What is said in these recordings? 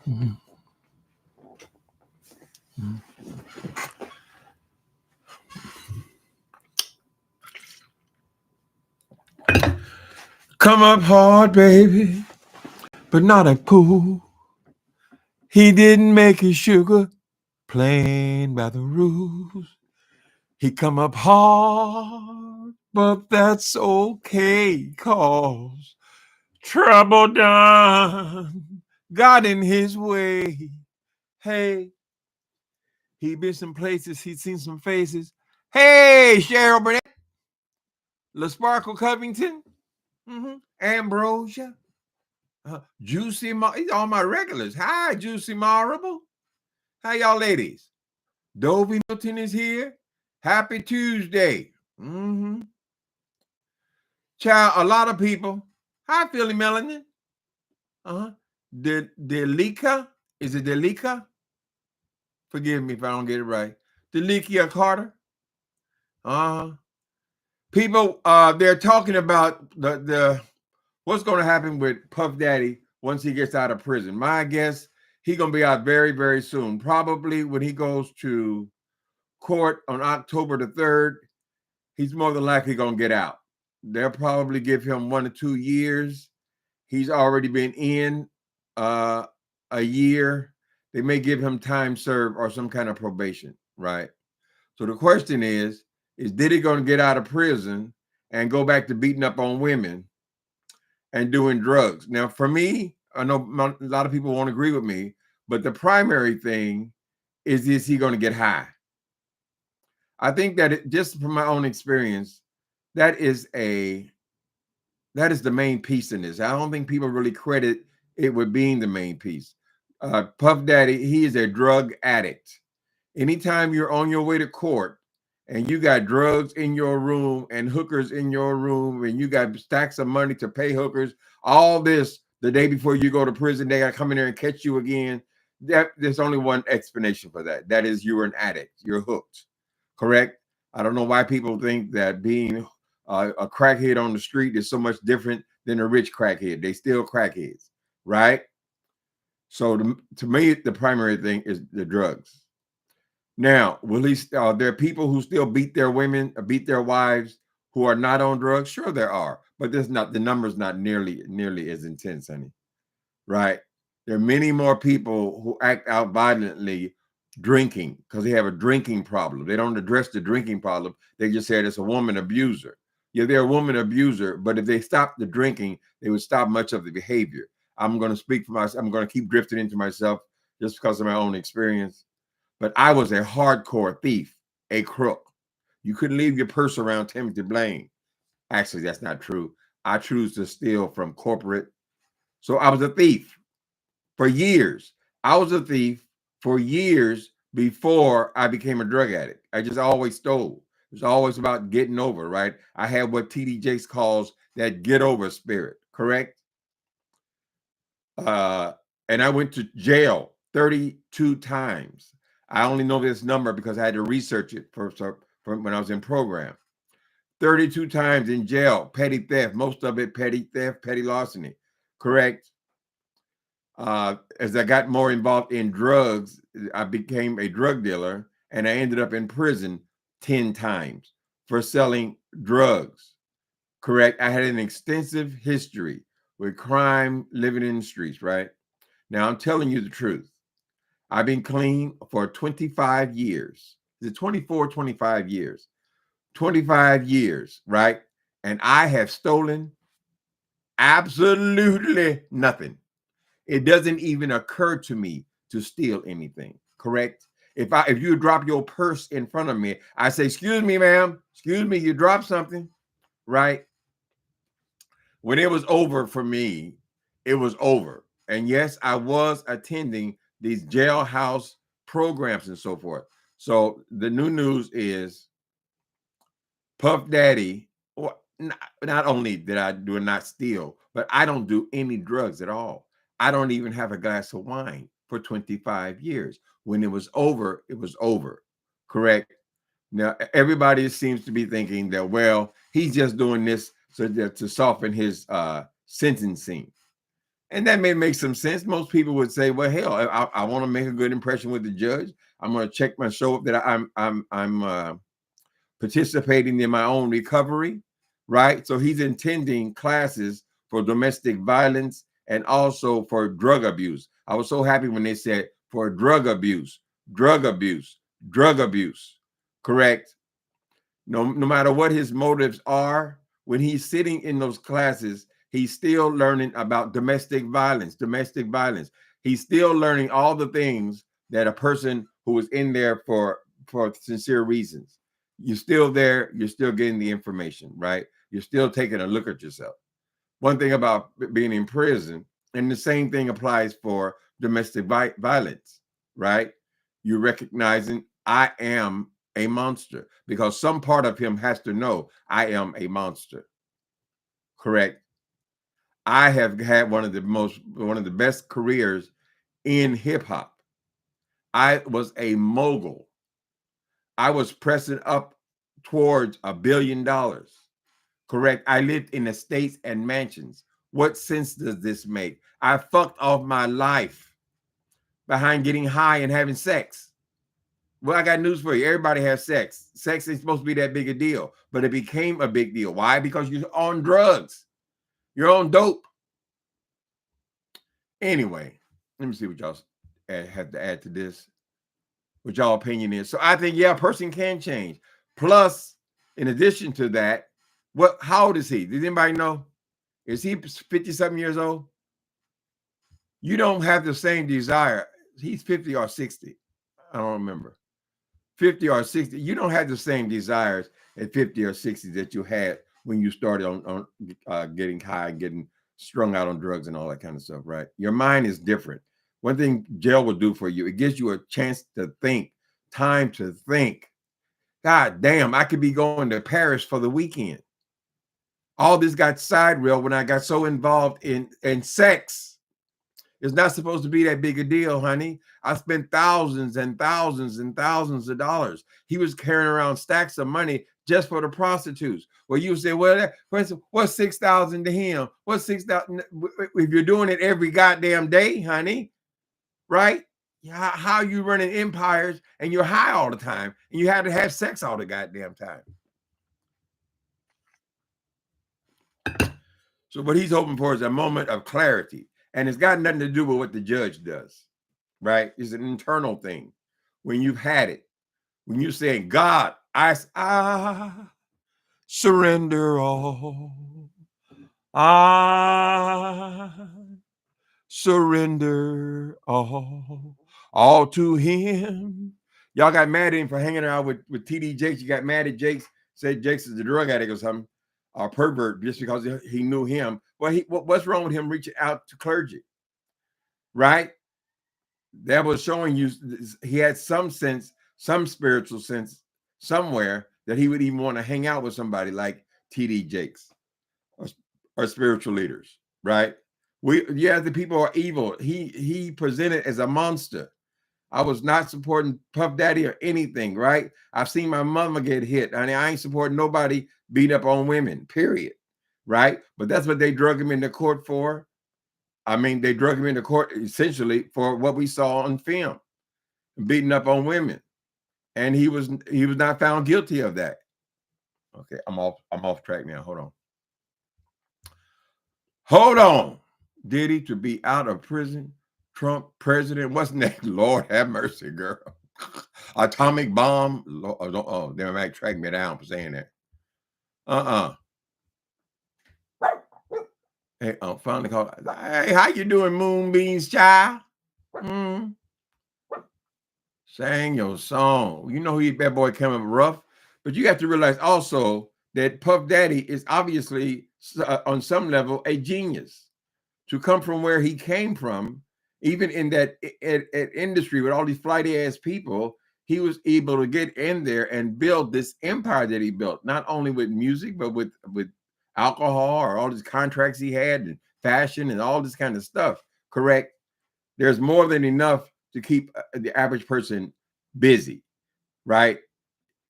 Mhm. Come up hard, baby, but not a pool. He didn't make his sugar playing by the rules. He come up hard, but that's okay, cause trouble done got in his way. Hey, he been some places, he seen some faces. Hey, Cheryl Burnett, LaSparkle Covington, Ambrosia, Juicy, all my regulars. Hi, Juicy Marable. How y'all ladies? Dovey Milton is here. Happy Tuesday. Child, a lot of people. Hi, Philly Melanin. Delika. Is it Delika? Forgive me if I don't get it right. Delikia Carter. People, they're talking about the what's going to happen with Puff Daddy once he gets out of prison. My guess, he's going to be out very, very soon. Probably when he goes to court on October the 3rd, he's more than likely going to get out. They'll probably give him 1 or 2 years. He's already been in a year. They may give him time served or some kind of probation, right? So the question is Diddy going to get out of prison and go back to beating up on women and doing drugs? Now, for me, I know a lot of people won't agree with me, but the primary thing is he going to get high? I think that just from my own experience, that is the main piece in this. I don't think people really credit it with being the main piece. Puff Daddy, he is a drug addict. Anytime you're on your way to court and you got drugs in your room and hookers in your room and you got stacks of money to pay hookers, all this the day before you go to prison, they got to come in there and catch you again. There's only one explanation for that. That is, you're an addict. You're hooked. Correct? I don't know why people think that being a crackhead on the street is so much different than a rich crackhead. They still crackheads, right? So to me, the primary thing is the drugs. Now, there are people who still beat their women, beat their wives, who are not on drugs? Sure, there are, but the number's not nearly as intense, honey. Right? There are many more people who act out violently drinking because they have a drinking problem. They don't address the drinking problem. They just say it's a woman abuser. Yeah, they're a woman abuser, but if they stopped the drinking, they would stop much of the behavior. I'm going to speak for myself. I'm going to keep drifting into myself just because of my own experience. But I was a hardcore thief, a crook. You couldn't leave your purse around Timothy Blaine. Actually, that's not true. I choose to steal from corporate. So I was a thief for years. I was a thief for years before I became a drug addict. I just always stole. It was always about getting over, right? I had what TD Jakes calls that get over spirit, correct? And I went to jail 32 times. I only know this number because I had to research it for when I was in program. 32 times in jail, petty theft, most of it petty theft, petty larceny, correct? As I got more involved in drugs, I became a drug dealer and I ended up in prison 10 times for selling drugs, correct? I had an extensive history with crime, living in the streets, right? Now, I'm telling you the truth. I've been clean for 25 years. Is it 24, 25 years? 25 years, right? And I have stolen absolutely nothing. It doesn't even occur to me to steal anything, correct? If you drop your purse in front of me, I say, excuse me, ma'am, excuse me, you dropped something, right? When it was over for me, it was over. And yes, I was attending these jailhouse programs and so forth. So the new news is Puff Daddy, or not only did I do not steal, but I don't do any drugs at all. I don't even have a glass of wine for 25 years. When it was over, it was over. Correct? Now, everybody seems to be thinking that, well, he's just doing this so that to soften his sentencing. And that may make some sense. Most people would say, well, hell, I want to make a good impression with the judge. I'm going to check my show up that I'm participating in my own recovery, right? So he's attending classes for domestic violence and also for drug abuse. I was so happy when they said for drug abuse, drug abuse, drug abuse, correct? No matter what his motives are, when he's sitting in those classes, he's still learning about domestic violence, domestic violence. He's still learning all the things that a person who is in there for sincere reasons. You're still there, you're still getting the information, right? You're still taking a look at yourself. One thing about being in prison, and the same thing applies for domestic violence, right? You're recognizing I am a monster, because some part of him has to know I am a monster. Correct. I have had one of the best careers in hip hop. I was a mogul. I was pressing up towards $1 billion. Correct. I lived in estates and mansions. What sense does this make? I fucked off my life behind getting high and having sex. Well, I got news for you. Everybody has sex. Sex ain't supposed to be that big a deal, but it became a big deal. Why? Because you're on drugs. You're on dope. Anyway, let me see what y'all have to add to this. What y'all opinion is. So I think, yeah, a person can change. Plus, in addition to that, how old is he? Does anybody know? Is he 50-something years old? You don't have the same desire. He's 50 or 60. I don't remember. 50 or 60, you don't have the same desires at 50 or 60 that you had when you started on getting high, getting strung out on drugs and all that kind of stuff, right? Your mind is different. One thing jail will do for you, it gives you a chance to think, time to think. God damn, I could be going to Paris for the weekend. All this got side rail when I got so involved in sex. It's not supposed to be that big a deal, honey. I spent thousands and thousands and thousands of dollars. He was carrying around stacks of money just for the prostitutes. Well, you say, well, what's 6,000 to him? What's 6,000? If you're doing it every goddamn day, honey, right? How you running empires and you're high all the time and you have to have sex all the goddamn time. So what he's hoping for is a moment of clarity. And it's got nothing to do with what the judge does, right? It's an internal thing. When you've had it, when you're saying, God, I surrender all. I surrender all to him. Y'all got mad at him for hanging out with TD Jakes. You got mad at Jakes, said Jakes is a drug addict or something, or pervert, just because he knew him. Well, what's wrong with him reaching out to clergy, right? That was showing you he had some sense, some spiritual sense somewhere that he would even want to hang out with somebody like TD Jakes or spiritual leaders, right? The people are evil. He presented as a monster. I was not supporting Puff Daddy or anything, right? I've seen my mama get hit. I ain't supporting nobody beat up on women, period, right? But that's what they drug him into court for. I mean, they drug him into court essentially for what we saw on film, beating up on women. And he was not found guilty of that. Okay, I'm off track now. Hold on. Diddy to be out of prison, Trump president. What's next? Lord have mercy, girl. Atomic bomb. They might track me down for saying that. Hey, finally called. Hey, how you doing, Moonbeams, child? Sang your song. You know that boy coming rough, but you have to realize also that Puff Daddy is obviously on some level a genius. To come from where he came from, even in that industry with all these flighty ass people, he was able to get in there and build this empire that he built, not only with music, but with alcohol or all these contracts he had and fashion and all this kind of stuff. Correct? There's more than enough to keep the average person busy, right?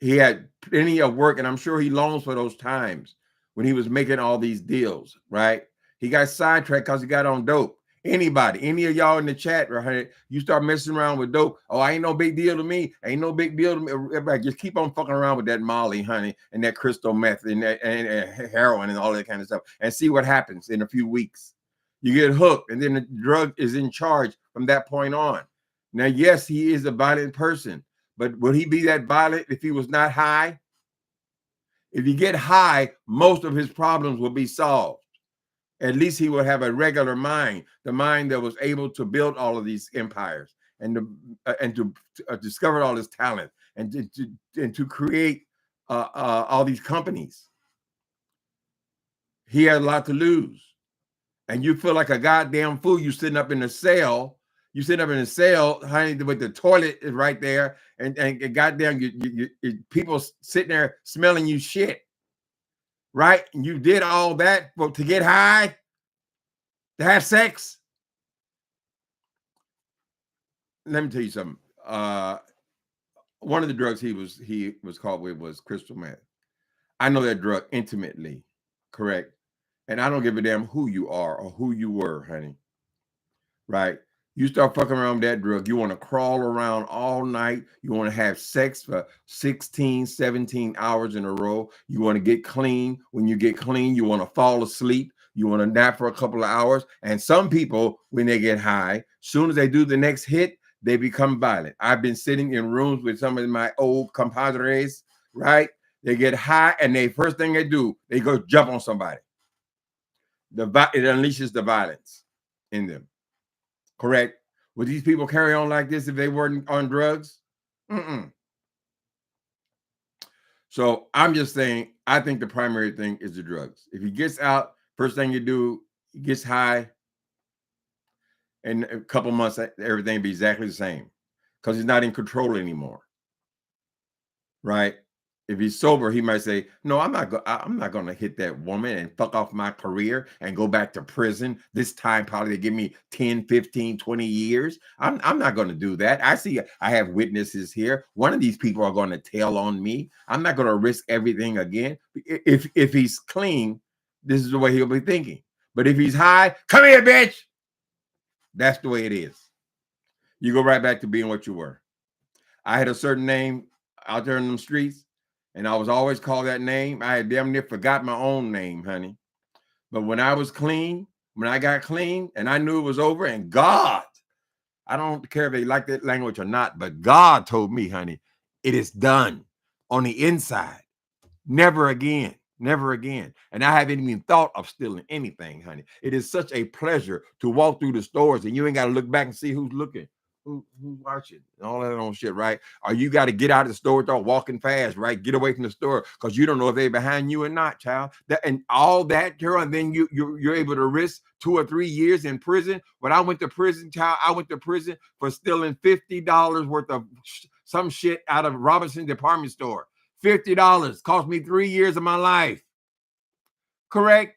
He had plenty of work, and I'm sure he longs for those times when he was making all these deals, right? He got sidetracked because he got on dope. Anybody, any of y'all in the chat, right? You start messing around with dope. Oh, I ain't no big deal to me. Ain't no big deal to me. Everybody just keep on fucking around with that Molly, honey, and that crystal meth and that and heroin and all that kind of stuff, and see what happens in a few weeks. You get hooked, and then the drug is in charge from that point on. Now, yes, he is a violent person, but would he be that violent if he was not high? If you get high, most of his problems will be solved. At least he will have a regular mind, the mind that was able to build all of these empires and to discover all this talent and to create all these companies. He had a lot to lose. And you feel like a goddamn fool. You sitting up in a cell. You sitting up in a cell, honey, with the toilet is right there, and goddamn, people sitting there smelling you shit, right? And you did all that to get high, to have sex. Let me tell you something. One of the drugs he was caught with was crystal meth. I know that drug intimately, correct? And I don't give a damn who you are or who you were, honey. Right? You start fucking around with that drug, you want to crawl around all night. You want to have sex for 16, 17 hours in a row. You want to get clean. When you get clean, you want to fall asleep. You want to nap for a couple of hours. And some people, when they get high, soon as they do the next hit, they become violent. I've been sitting in rooms with some of my old compadres, right? They get high, and the first thing they do, they go jump on somebody. It unleashes the violence in them. Correct? Would these people carry on like this if they weren't on drugs? So I'm just saying, I think the primary thing is the drugs. If he gets out, first thing you do, he gets high. In a couple months, everything will be exactly the same because he's not in control anymore. Right? If he's sober, he might say, no, I'm not going to hit that woman and fuck off my career and go back to prison. This time, probably they give me 10, 15, 20 years. I'm not going to do that. I have witnesses here. One of these people are going to tell on me. I'm not going to risk everything again. If he's clean, this is the way he'll be thinking. But if he's high, come here, bitch. That's the way it is. You go right back to being what you were. I had a certain name out there in them streets, and I was always called that name. I had damn near forgot my own name, honey. But when I was clean, when I got clean and I knew it was over, and God, I don't care if they like that language or not, but God told me, honey, it is done on the inside. Never again. Never again. And I haven't even thought of stealing anything, honey. It is such a pleasure to walk through the stores and you ain't got to look back and see who's looking. Who's watching and all that on shit, right? Or you got to get out of the store, start walking fast, right? Get away from the store because you don't know if they're behind you or not, child. And all that, girl, and then you're able to risk 2 or 3 years in prison. When I went to prison, child, I went to prison for stealing $50 worth of some shit out of Robinson's department store. $50 cost me 3 years of my life. Correct?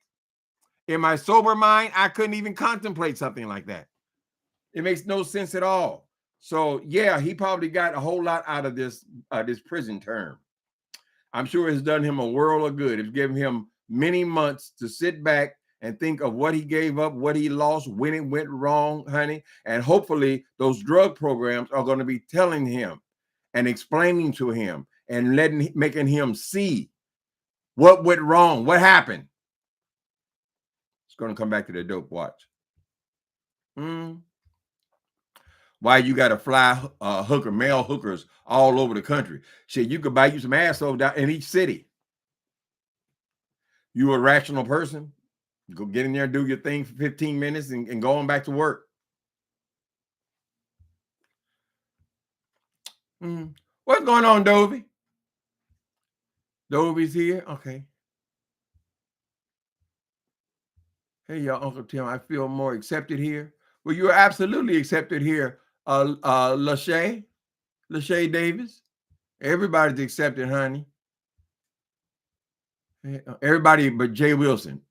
In my sober mind, I couldn't even contemplate something like that. It makes no sense at all. So yeah, he probably got a whole lot out of this prison term. I'm sure it's done him a world of good. It's given him many months to sit back and think of what he gave up, what he lost, when it went wrong, honey. And hopefully those drug programs are going to be telling him and explaining to him and making him see what went wrong, what happened. It's going to come back to the dope. Watch. Why you got to fly male hookers all over the country? Shit, you could buy you some asshole down in each city. You a rational person? Go get in there and do your thing for 15 minutes and go on back to work. What's going on, Dovey? Dovey's here? Okay. Hey, y'all, Uncle Tim, I feel more accepted here. Well, you're absolutely accepted here, Lachey Davis. Everybody's accepted, honey. Everybody but Jay Wilson.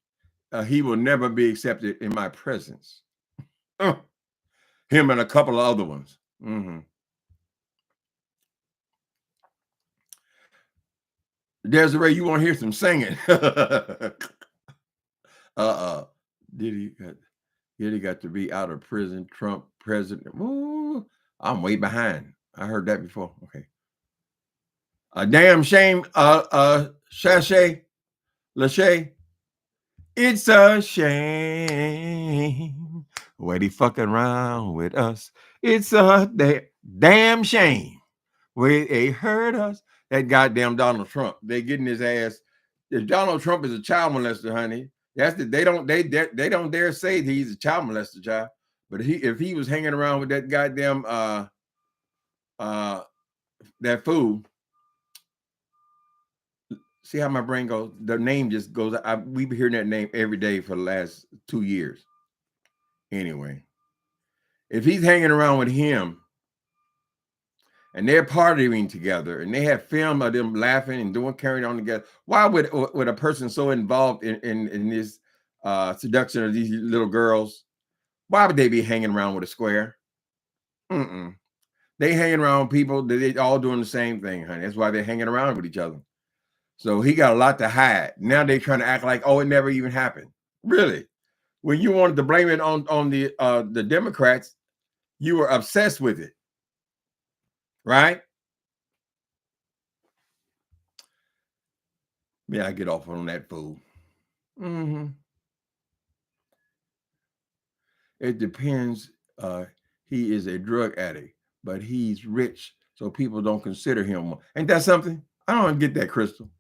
He will never be accepted in my presence. Him and a couple of other ones. Desiree, you want to hear some singing? Did he? Diddy got to be out of prison. Trump president. Ooh, I'm way behind. I heard that before. Okay. A damn shame. Lachey. It's a shame where they fucking around with us. It's a damn shame where they hurt us. That goddamn Donald Trump. They getting his ass. If Donald Trump is a child molester, honey, they don't dare say that he's a child molester, child. But if he was hanging around with that goddamn that fool. See how my brain goes? The name just goes. We've been hearing that name every day for the last 2 years. Anyway, if he's hanging around with him and they're partying together and they have film of them laughing and carrying on together, why would a person so involved in this seduction of these little girls, why would they be hanging around with a square? They hanging around with people that they all doing the same thing, honey. That's why they're hanging around with each other. So he got a lot to hide. Now they're trying to act like, oh, it never even happened. Really? When you wanted to blame it on the Democrats, you were obsessed with it, right? Yeah, I get off on that fool. It depends. He is a drug addict, but he's rich, so people don't consider him. Ain't that something? I don't get that, Crystal.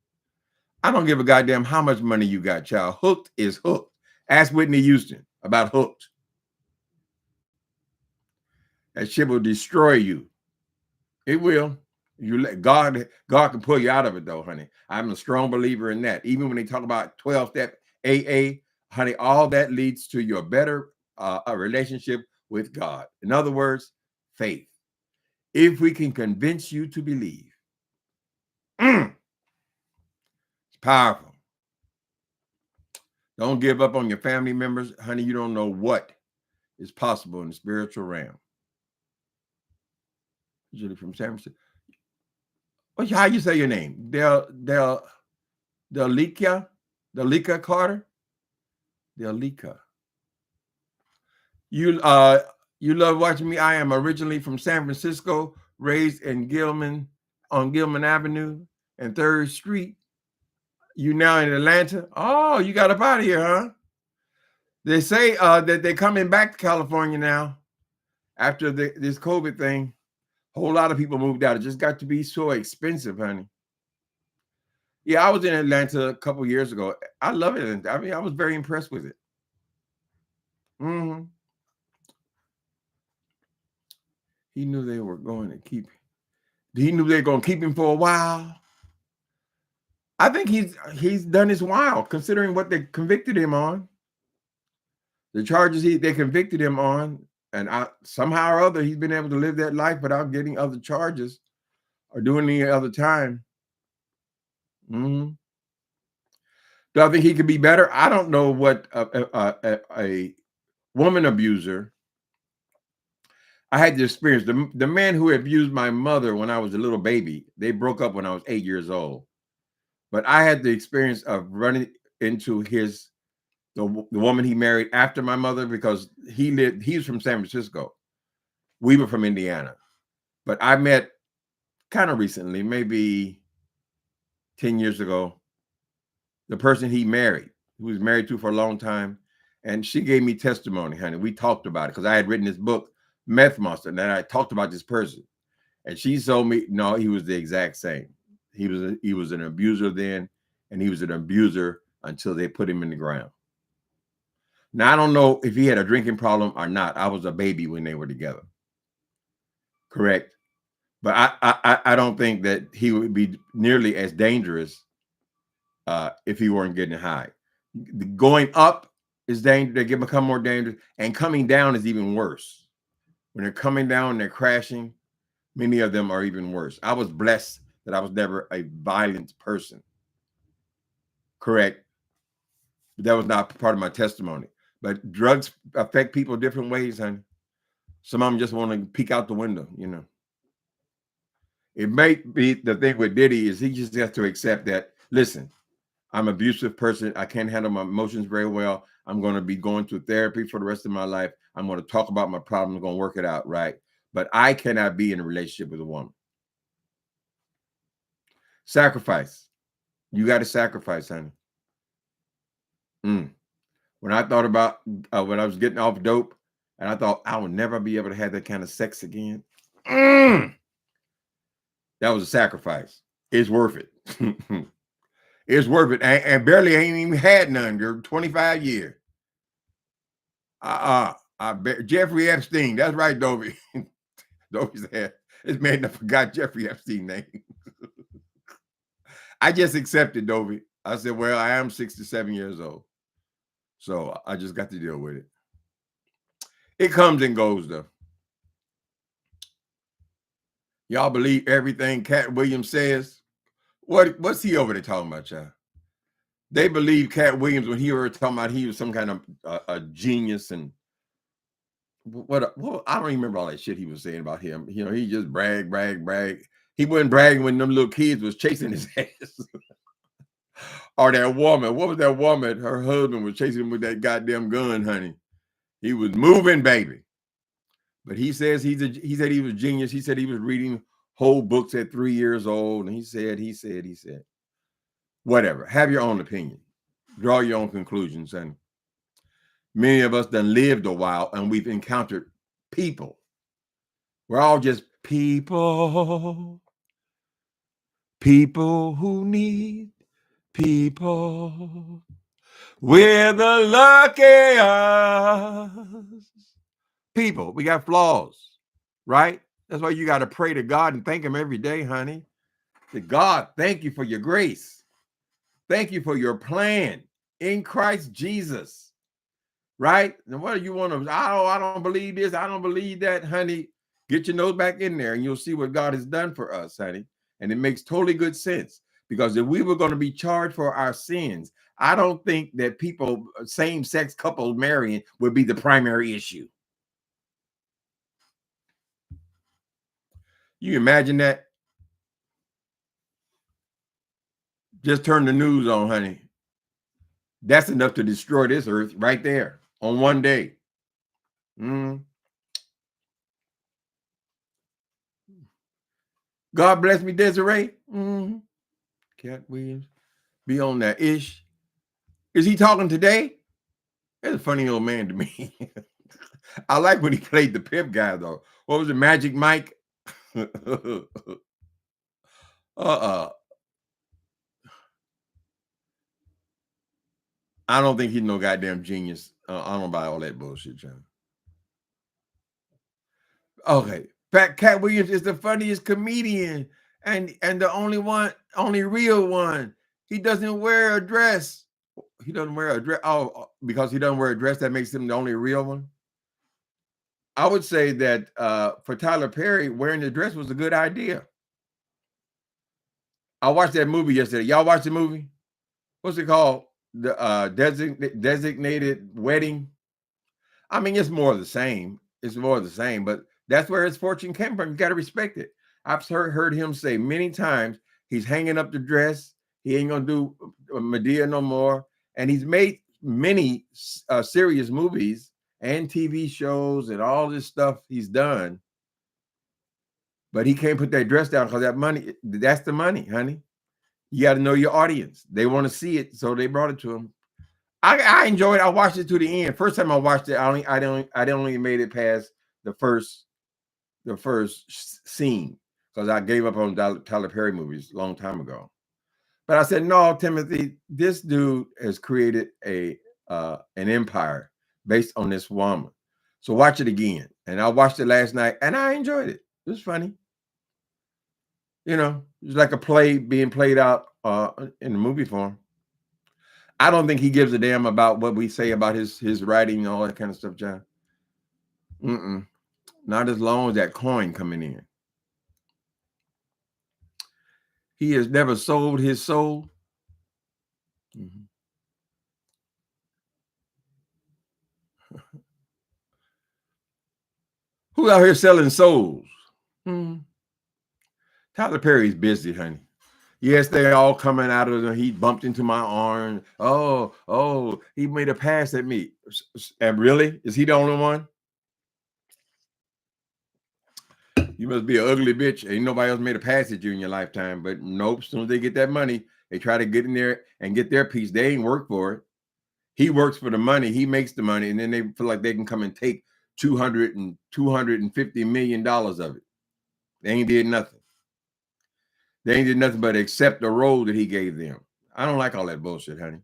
I don't give a goddamn how much money you got, child. Hooked is hooked. Ask Whitney Houston about Hooked. That shit will destroy you. It will. You let God can pull you out of it, though, honey. I'm a strong believer in that. Even when they talk about 12-step AA, honey, all that leads to your better a relationship with God. In other words, faith. If we can convince you to believe, it's powerful. Don't give up on your family members, honey. You don't know what is possible in the spiritual realm. Usually from San Francisco. How you say your name? Delika Carter. Delika. You love watching me. I am originally from San Francisco, raised in Gilman Avenue and 3rd Street. You now in Atlanta? Oh, you got up out of here, huh? They say that they're coming back to California now after this COVID thing. A whole lot of people moved out. It just got to be so expensive, honey. Yeah, I was in Atlanta a couple years ago. I love it. I mean, I was very impressed with it. He knew they were going to keep him. He knew they were going to keep him for a while. I think he's done his while, considering what they convicted him on. The charges they convicted him on, and somehow or other, he's been able to live that life without getting other charges or doing any other time. Do I think he could be better? I don't know what a woman abuser. I had the experience. The man who abused my mother when I was a little baby, they broke up when I was 8 years old. But I had the experience of running into the woman he married after my mother, because he's from San Francisco. We were from Indiana. But I met kind of recently, maybe 10 years ago, the person he married, who was married to for a long time. And she gave me testimony, honey. We talked about it because I had written this book, Meth Monster, and I talked about this person. And she told me, no, he was the exact same. He was an abuser then, and he was an abuser until they put him in the ground. Now, I don't know if he had a drinking problem or not. I was a baby when they were together. Correct. But I don't think that he would be nearly as dangerous if he weren't getting high. Going up is dangerous. They become more dangerous. And coming down is even worse. When they're coming down, they're crashing. Many of them are even worse. I was blessed that I was never a violent person. Correct. But that was not part of my testimony. But drugs affect people different ways, honey. Some of them just want to peek out the window, you know. It may be the thing with Diddy is he just has to accept that, listen, I'm an abusive person. I can't handle my emotions very well. I'm going to be going to therapy for the rest of my life. I'm going to talk about my problems. I'm going to work it out, right? But I cannot be in a relationship with a woman. Sacrifice. You got to sacrifice, honey. When I thought about when I was getting off dope, and I thought I would never be able to have that kind of sex again. That was a sacrifice. It's worth it. It's worth it. And barely ain't even had none, girl. 25 years. Jeffrey Epstein. That's right, Dovey. Dovey said, this man never forgot Jeffrey Epstein's name. I just accepted, Dovey. I said, well, I am 67 years old. So I just got to deal with it. It comes and goes, though. Y'all believe everything Cat Williams says? What's he over there talking about, y'all? They believe Cat Williams when he were talking about he was some kind of a genius and what I don't even remember all that shit he was saying about him. You know, he just brag. He wasn't bragging when them little kids was chasing his ass. Or that woman. What was that woman? Her husband was chasing him with that goddamn gun, honey. He was moving, baby. But he says he said he was genius. He said he was reading whole books at 3 years old. And he said. Whatever. Have your own opinion. Draw your own conclusions. And many of us done lived a while and we've encountered people. We're all just people. People who need people. We're the lucky us. People, we got flaws, right? That's why you got to pray to God and thank him every day, honey. To God, thank you for your grace. Thank you for your plan in Christ Jesus, right? And what do you want to, I don't believe this. I don't believe that, honey. Get your nose back in there and you'll see what God has done for us, honey. And it makes totally good sense because if we were going to be charged for our sins, I don't think that people, same-sex couples marrying would be the primary issue. You imagine that? Just turn the news on, honey. That's enough to destroy this earth right there on one day. God bless me, Desiree. Cat Williams. Be on that ish. Is he talking today? That's a funny old man to me. I like when he played the pimp guy, though. What was it, Magic Mike? I don't think he's no goddamn genius. I don't buy all that bullshit, John. Okay. Cat Williams is the funniest comedian and the only real one. He doesn't wear a dress. He doesn't wear a dress. Oh, because he doesn't wear a dress, that makes him the only real one. I would say that for Tyler Perry, wearing the dress was a good idea. I watched that movie yesterday. Y'all watch the movie? What's it called? The Designated Wedding. I mean, it's more of the same. It's more of the same, but that's where his fortune came from. You got to respect it. I've heard him say many times he's hanging up the dress. He ain't gonna do Medea no more. And he's made many serious movies and TV shows and all this stuff he's done. But he can't put that dress down because that money, that's the money, honey. You got to know your audience. They want to see it, so they brought it to him. I enjoyed it. I watched it to the end. First time I watched it, I only made it past the first scene because I gave up on Tyler Perry movies a long time ago. But I said, no, Timothy, this dude has created an empire based on this woman. So watch it again. And I watched it last night, and I enjoyed it. It was funny. You know, it's like a play being played out in the movie form. I don't think he gives a damn about what we say about his writing and all that kind of stuff, John. Not as long as that coin coming in. He has never sold his soul. Who out here selling souls? Tyler Perry's busy, honey. Yes, they all coming out of the. He bumped into my arm. Oh, he made a pass at me. And really, is he the only one? You must be an ugly bitch. Ain't nobody else made a pass at you in your lifetime. But nope. As soon as they get that money, they try to get in there and get their piece. They ain't work for it. He works for the money. He makes the money, and then they feel like they can come and take $250 million of it. They ain't did nothing. They ain't did nothing but accept the role that he gave them. I don't like all that bullshit, honey.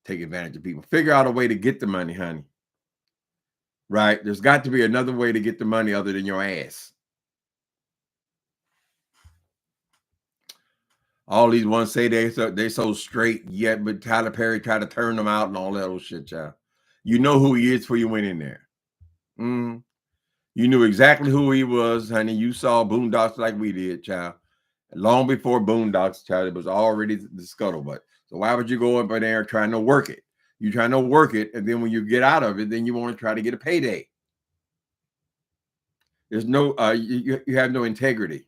Take advantage of people. Figure out a way to get the money, honey. Right? There's got to be another way to get the money other than your ass. All these ones say they so straight, yet but Tyler Perry tried to turn them out and all that old shit, child. You know who he is before you went in there. Mm. You knew exactly who he was, honey. You saw Boondocks like we did, child. Long before Boondocks, child, it was already the scuttlebutt. So why would you go up in there trying to work it? You trying to work it, and then when you get out of it, then you want to try to get a payday. There's no, you have no integrity.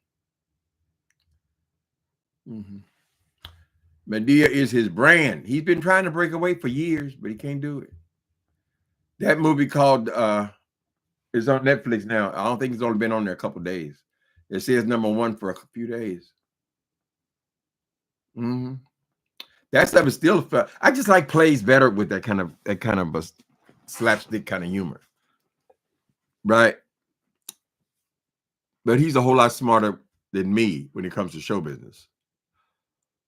Mm-hmm. Medea is his brand. He's been trying to break away for years, but he can't do it. That movie called is on Netflix now. I don't think it's only been on there a couple days. It says #1 for a few days. Mm-hmm. That stuff is still fun. I just like plays better with that kind of a slapstick kind of humor, right? But he's a whole lot smarter than me when it comes to show business.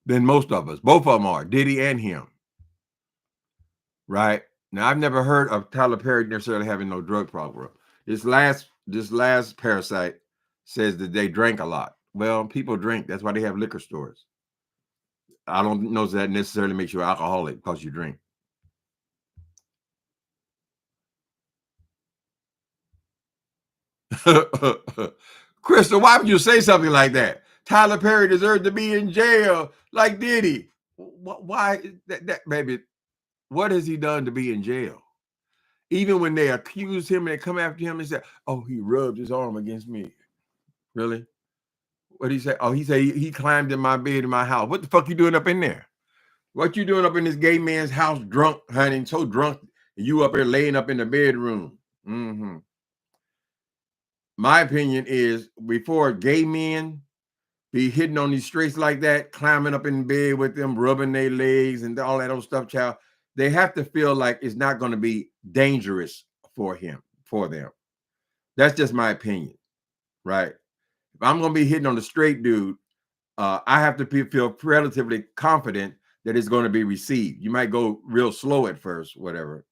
Than most of us. Both of them are, Diddy and him. Right? Now, I've never heard of Tyler Perry necessarily having no drug problem. This last parasite says that they drank a lot. Well, people drink. That's why they have liquor stores. I don't know if that necessarily makes you an alcoholic because you drink. Crystal, why would you say something like that? Tyler Perry deserved to be in jail like Diddy. Why that baby? What has he done to be in jail? Even when they accuse him and they come after him and say, "Oh, he rubbed his arm against me." Really? What did he say? Oh, he said he climbed in my bed in my house. What the fuck you doing up in there? What you doing up in this gay man's house drunk, honey? So drunk, you up there laying up in the bedroom. Mm-hmm. My opinion is before gay men be hitting on these streets like that, climbing up in bed with them, rubbing their legs and all that old stuff, child, they have to feel like it's not going to be dangerous for them. That's just my opinion, right? If I'm going to be hitting on a straight dude, I have to feel relatively confident that it's going to be received. You might go real slow at first, whatever,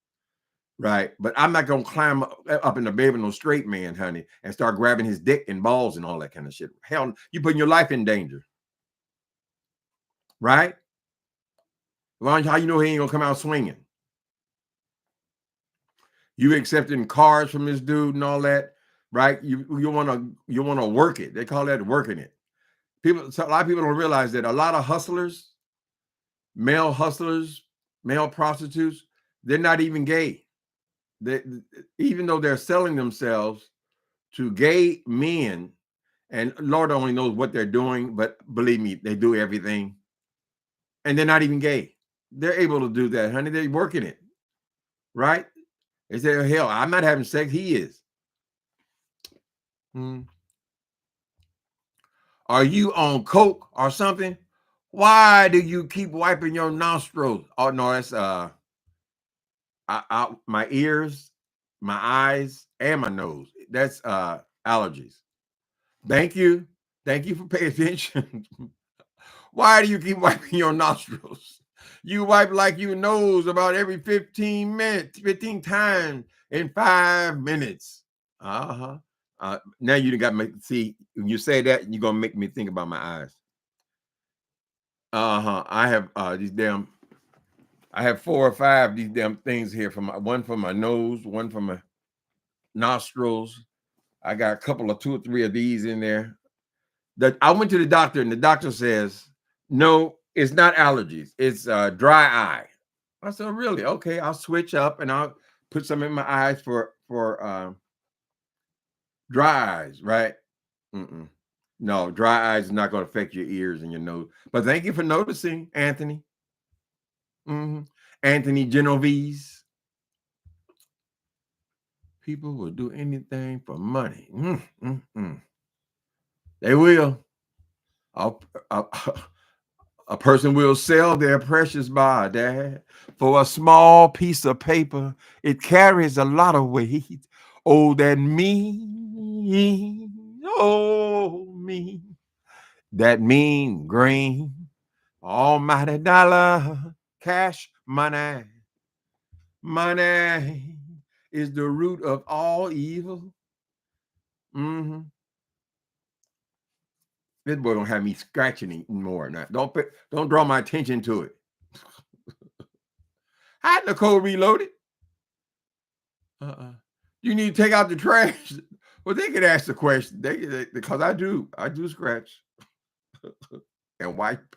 right? But I'm not going to climb up in the bed with no straight man, honey, and start grabbing his dick and balls and all that kind of shit. Hell, you putting your life in danger, right? Well, how you know he ain't gonna come out swinging? You accepting cars from this dude and all that, right? You want to work it. They call that working it. A lot of people don't realize that a lot of hustlers, male prostitutes, they're not even gay. They, even though they're selling themselves to gay men, and Lord only knows what they're doing, but believe me, they do everything, and they're not even gay. They're able to do that, honey. They're working it, right? They say, hell, I'm not having sex. He is. Hmm. Are you on coke or something? Why do you keep wiping your nostrils? Oh no, that's my ears, my eyes, and my nose. That's allergies. Thank you. Thank you for paying attention. Why do you keep wiping your nostrils? You wipe like your nose about every 15 minutes, 15 times in 5 minutes. Uh-huh. Now you got me see when you say that, you're gonna make me think about my eyes. Uh-huh. I have 4 or 5 these damn things here from one for my nose, one for my nostrils. I got a couple of 2 or 3 of these in there. That I went to the doctor and the doctor says, no, it's not allergies, it's dry eye. I said, really? Okay, I'll switch up and I'll put some in my eyes for dry eyes, right? Mm-mm. No, dry eyes is not going to affect your ears and your nose. But thank you for noticing, Anthony. Anthony Genovese. People will do anything for money. They will. A person will sell their precious body for a small piece of paper. It carries a lot of weight. Oh, that mean, oh, me, that mean green, almighty dollar, cash money. Money is the root of all evil. This boy don't have me scratching anymore. Now, don't draw my attention to it. Hi, Nicole Reloaded. You need to take out the trash. Well, they could ask the question. Because I do scratch and wipe.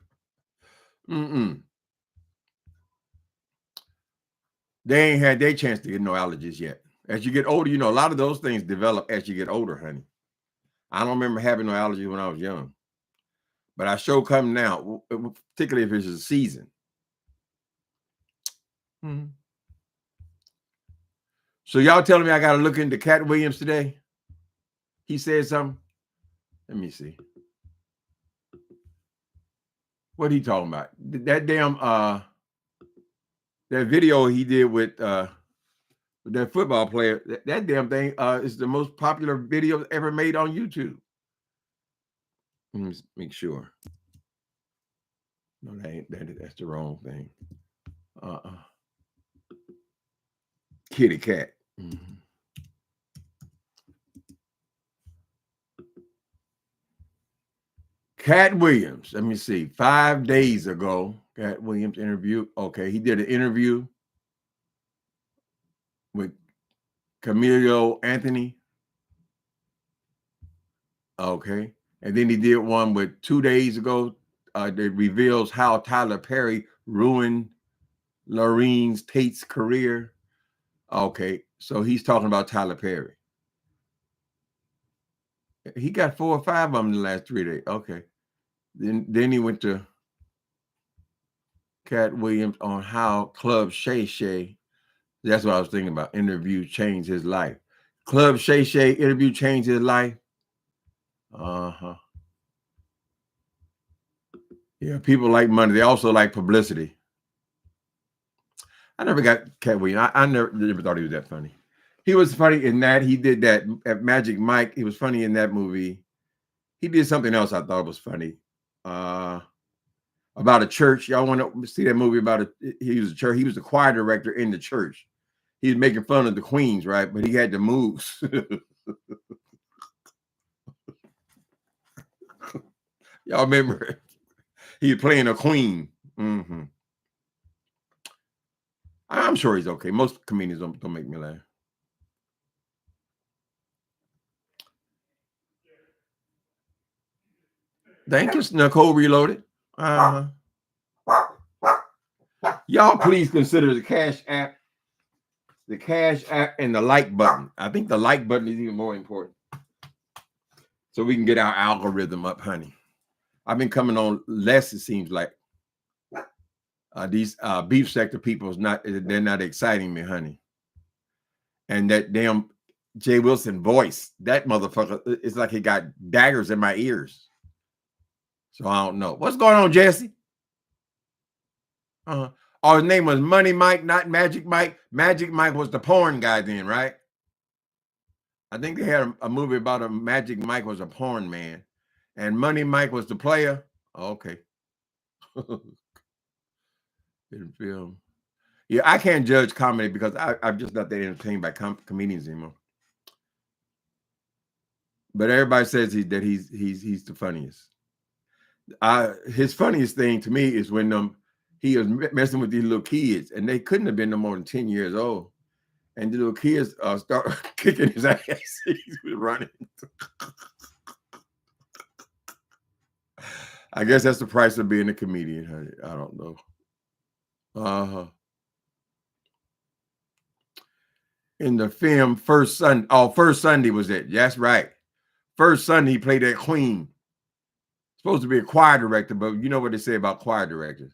They ain't had their chance to get no allergies yet. As you get older, a lot of those things develop as you get older, honey. I don't remember having no allergies when I was young. But I sure come now, particularly if it's a season. So y'all telling me I got to look into Cat Williams today? He said something. Let me see. What he talking about? That damn that video he did with that football player. That damn thing is the most popular video ever made on YouTube. Let me make sure. No, that's the wrong thing. Kitty cat. Cat Williams. Let me see. 5 days ago, Cat Williams interview. Okay, he did an interview with Camilo Anthony. Okay, and then he did one with 2 days ago that reveals how Tyler Perry ruined Lorraine Tate's career. Okay, so he's talking about Tyler Perry. He got 4 or 5 of them in the last 3 days. Okay, then he went to Cat Williams on how Club Shay Shay. That's what I was thinking about. Interview changed his life. Club Shay Shay interview changed his life. Yeah, people like money. They also like publicity. I never got Cat Williams. I never thought he was that funny. He was funny in that. He did that at Magic Mike. He was funny in that movie. He did something else I thought was funny. About a church. Y'all want to see that movie about he was a church. He was the choir director in the church. He was making fun of the queens, right? But he had to move. Y'all remember? He was playing a queen. I'm sure he's okay. Most comedians don't make me laugh. Thank you, Nicole Reloaded. Y'all please consider the Cash App and the like button. I think the like button is even more important. So we can get our algorithm up, honey. I've been coming on less, it seems like. These beef sector people they're not exciting me, honey. And that damn Jay Wilson voice, that motherfucker, it's like he got daggers in my ears. So I don't know. What's going on, Jesse? Oh, his name was Money Mike, not Magic Mike. Magic Mike was the porn guy then, right? I think they had a movie about a Magic Mike was a porn man. And Money Mike was the player. Okay. Didn't film. Yeah, I can't judge comedy because I'm just not that entertained by comedians anymore. But everybody says he's the funniest. His funniest thing to me is when he was messing with these little kids, and they couldn't have been no more than 10 years old. And the little kids start kicking his ass. He was running. I guess that's the price of being a comedian, honey. I don't know. In the film First Sunday was it? That's right. First Sunday he played that queen. Supposed to be a choir director, but you know what they say about choir directors.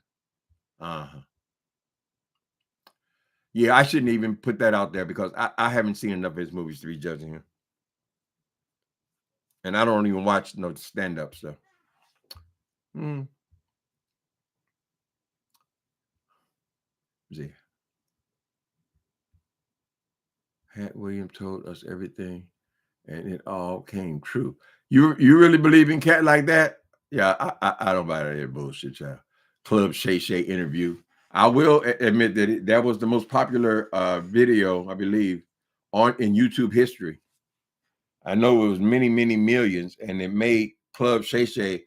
Uh-huh. Yeah, I shouldn't even put that out there because I haven't seen enough of his movies to be judging him. And I don't even watch no stand-up stuff. Mm. See. Hat Williams told us everything, and it all came true. You really believe in cat like that? Yeah, I don't buy that bullshit, child. Club Shay Shay interview. I will admit that that was the most popular video, I believe, on in YouTube history. I know it was many, many millions, and it made Club Shay Shay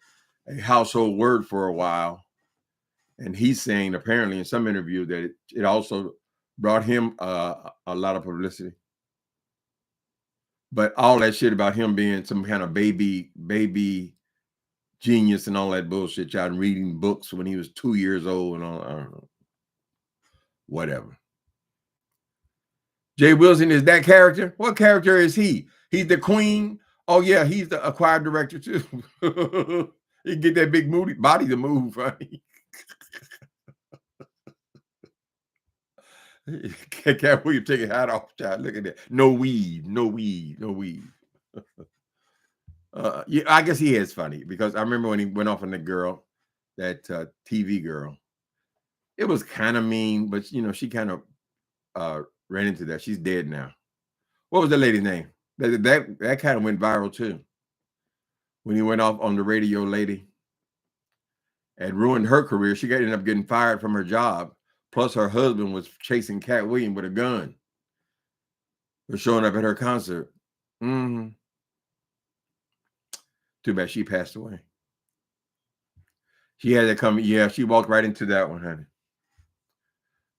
a household word for a while. And he's saying apparently in some interview that it also brought him a lot of publicity. But all that shit about him being some kind of baby genius and all that bullshit, y'all reading books when he was 2 years old and all, I don't know. Whatever. Jay Wilson is that character? What character is he? He's the queen. Oh yeah, he's the acquired director too. He get that big moody body to move, right? Can't you take your hat off, child. Look at that. No weed, no weed, no weed. Yeah, I guess he is funny because I remember when he went off on the girl, that TV girl. It was kind of mean, but you know, she kind of ran into that. She's dead now. What was the lady's name? That kind of went viral too. When he went off on the radio lady and ruined her career, she ended up getting fired from her job. Plus, her husband was chasing Cat Williams with a gun. For showing up at her concert. Mm-hmm. Too bad she passed away. She had to come. Yeah, she walked right into that one, honey.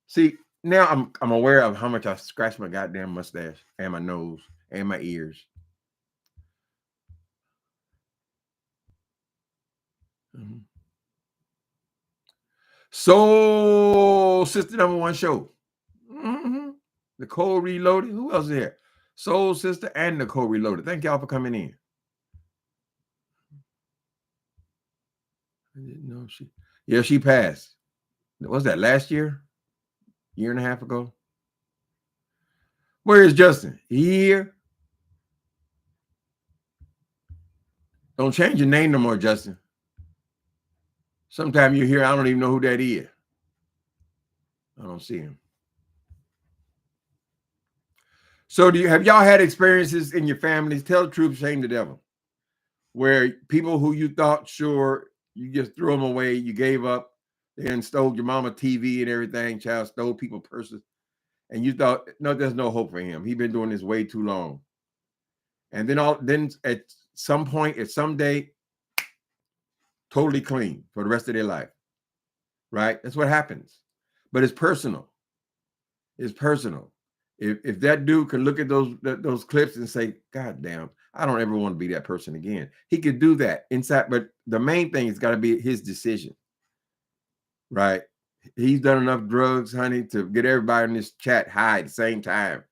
See, now I'm aware of how much I scratched my goddamn mustache and my nose and my ears. Mm-hmm. Soul Sister #1 show. Mm-hmm. Nicole Reloaded. Who else is here? Soul Sister and Nicole Reloaded. Thank y'all for coming in. I didn't know she. Yeah, she passed. Was that last year? Year and a half ago? Where is Justin? He here? Don't change your name no more, Justin. Sometime you're here, I don't even know who that is. I don't see him. So have y'all had experiences in your families? Tell the truth, shame the devil. Where people who you thought, sure, you just threw them away, you gave up, and stole your mama TV and everything, child, stole people purses, and you thought, no, there's no hope for him. He's been doing this way too long. And then at some point, at some day, totally clean for the rest of their life. Right? That's what happens. But it's personal. It's personal. If that dude could look at those clips and say, God damn, I don't ever want to be that person again. He could do that inside, but the main thing has got to be his decision. Right? He's done enough drugs, honey, to get everybody in this chat high at the same time.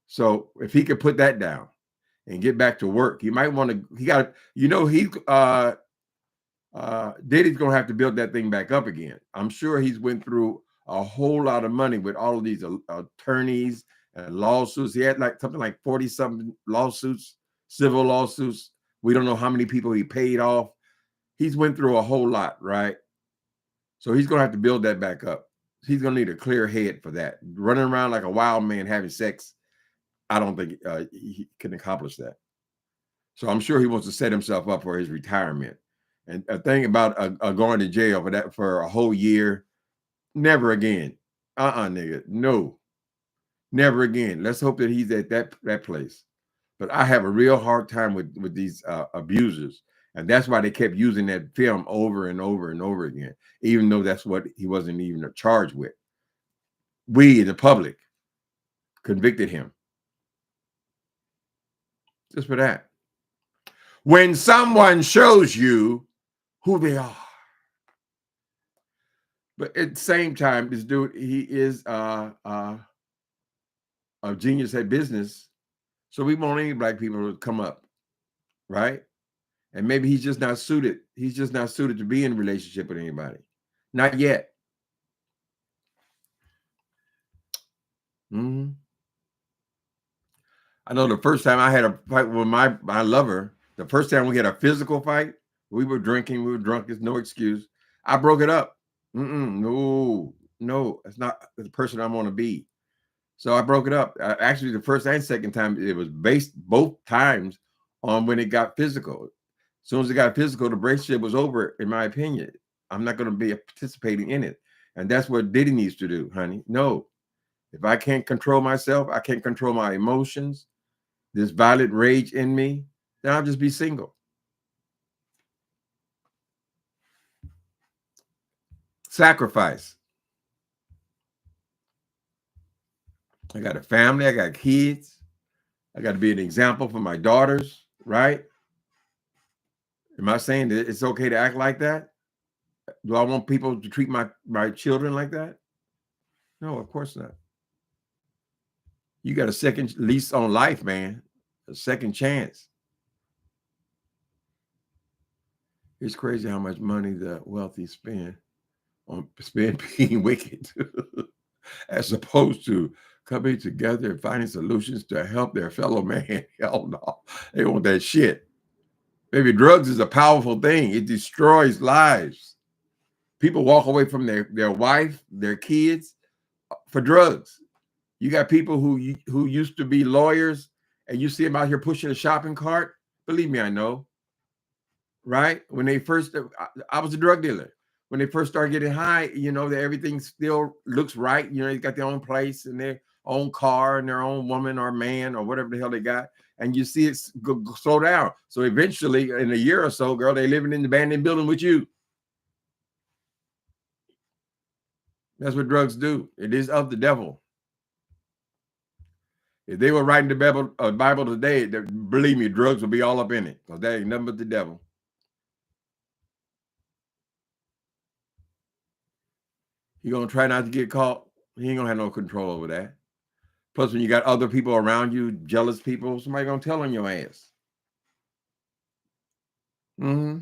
So if he could put that down and get back to work, he might want to, he got, you know, Diddy's gonna have to build that thing back up again. I'm sure he's went through a whole lot of money with all of these attorneys and lawsuits. He had like something like 40-something lawsuits, civil lawsuits. We don't know how many people he paid off. He's went through a whole lot, right? So he's gonna have to build that back up. He's gonna need a clear head for that. Running around like a wild man having sex, I don't think he can accomplish that. So I'm sure he wants to set himself up for his retirement. And a thing about going to jail for that for a whole year, never again. Nigga, no, never again. Let's hope that he's at that place. But I have a real hard time with these abusers, and that's why they kept using that film over and over and over again, even though that's what he wasn't even charged with. We, the public, convicted him just for that. When someone shows you who they are. But at the same time, this dude, he is a genius at business. So we want any black people to come up, right? And maybe he's just not suited. He's just not suited to be in a relationship with anybody. Not yet. Mm-hmm. I know the first time I had a fight with my lover, the first time we had a physical fight, we were drinking, we were drunk. There's no excuse. I broke it up. No, that's not the person I want to be. So I broke it up. Actually, the first and second time, it was based both times on when it got physical. As soon as it got physical, the relationship was over, in my opinion. I'm not going to be participating in it. And that's what Diddy needs to do, honey. No, if I can't control myself, I can't control my emotions, this violent rage in me, then I'll just be single. Sacrifice. I got a family, I got kids. I got to be an example for my daughters, right? Am I saying that it's okay to act like that? Do I want people to treat my children like that? No, of course not. You got a second lease on life, man. A second chance. It's crazy how much money the wealthy spend being wicked, as opposed to coming together and finding solutions to help their fellow man. Hell no, they want that shit. Maybe drugs is a powerful thing. It destroys lives. People walk away from their wife, their kids for drugs. You got people who used to be lawyers, and you see them out here pushing a shopping cart. Believe me, I know. Right? When they first, I was a drug dealer. When they first started getting high, that everything still looks right. They got their own place and their own car and their own woman or man or whatever the hell they got. And you see it go slow down. So eventually, in a year or so, girl, they living in the abandoned building with you. That's what drugs do. It is of the devil. If they were writing the Bible today, believe me, drugs would be all up in it, because that ain't nothing but the devil. He gonna try not to get caught. He ain't gonna have no control over that. Plus, when you got other people around you, jealous people, somebody gonna tell on your ass. Mm-hmm.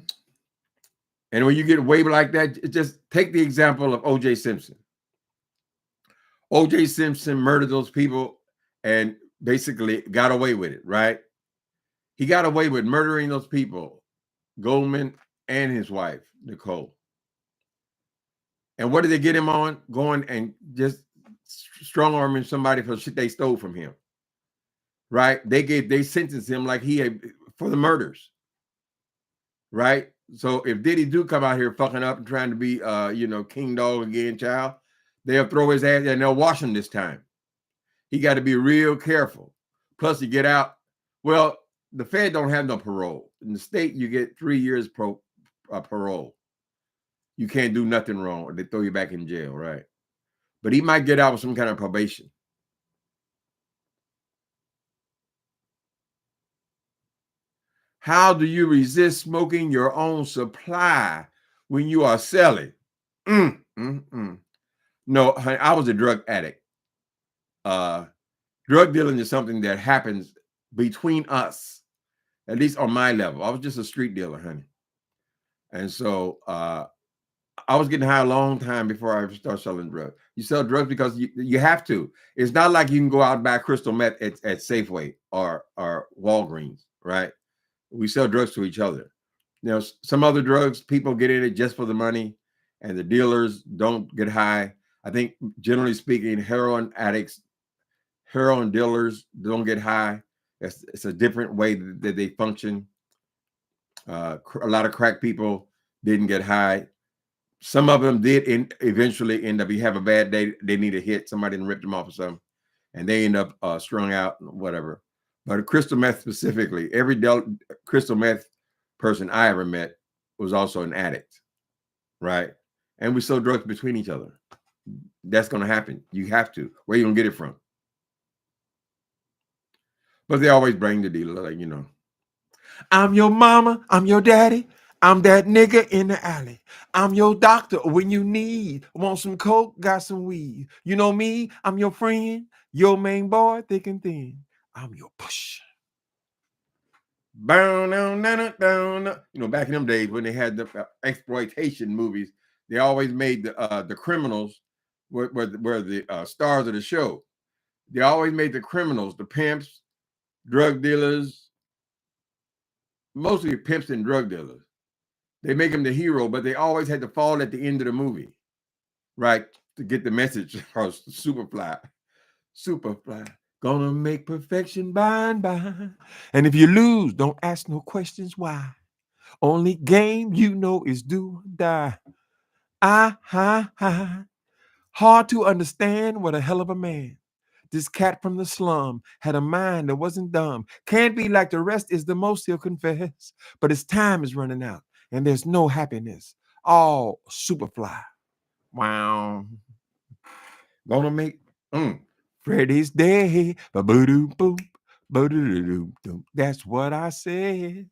And when you get away like that, just take the example of O.J. Simpson. O.J. Simpson murdered those people and basically got away with it, right? He got away with murdering those people, Goldman and his wife, Nicole. And what did they get him on? Going and just strong-arming somebody for shit they stole from him, right? They sentenced him like he had for the murders, right? So if Diddy do come out here fucking up and trying to be, king dog again, child, they'll throw his ass and they'll wash him this time. He got to be real careful. Plus, you get out. Well, the Fed don't have no parole. In the state, you get 3 years parole. You can't do nothing wrong, or they throw you back in jail, right? But he might get out with some kind of probation. How do you resist smoking your own supply when you are selling? No, I was a drug addict. Drug dealing is something that happens between us, at least on my level. I was just a street dealer, honey. And so I was getting high a long time before I started selling drugs. You sell drugs because you have to. It's not like you can go out and buy crystal meth at Safeway or Walgreens, right? We sell drugs to each other. Some other drugs, people get in it just for the money, and the dealers don't get high. I think, generally speaking, heroin dealers don't get high. It's a different way that they function. A lot of crack people didn't get high. Some of them did eventually end up, you have a bad day, they need a hit, somebody didn't rip them off or something, and they end up strung out, whatever. But crystal meth specifically, every crystal meth person I ever met was also an addict, right? And we sell drugs between each other. That's going to happen. You have to. Where you going to get it from? But they always bring the dealer, like, I'm your mama, I'm your daddy, I'm that nigga in the alley. I'm your doctor when you need. Want some coke, got some weed. You know me, I'm your friend, your main boy, thick and thin. I'm your push. You know, back in them days when they had the exploitation movies, they always made the criminals were the stars of the show. They always made the criminals, the pimps, drug dealers, mostly pimps and drug dealers. They make them the hero, but they always had to fall at the end of the movie, right? To get the message across. Superfly, gonna make perfection by and by. And if you lose, don't ask no questions why. Only game you know is do or die. Hard to understand what a hell of a man. This cat from the slum had a mind that wasn't dumb. Can't be like the rest is the most he'll confess. But his time is running out and there's no happiness. All Superfly. Wow. Gonna make Freddy's day. Ba-boo-doo boom. Ba-doo-doo-doo. That's what I said.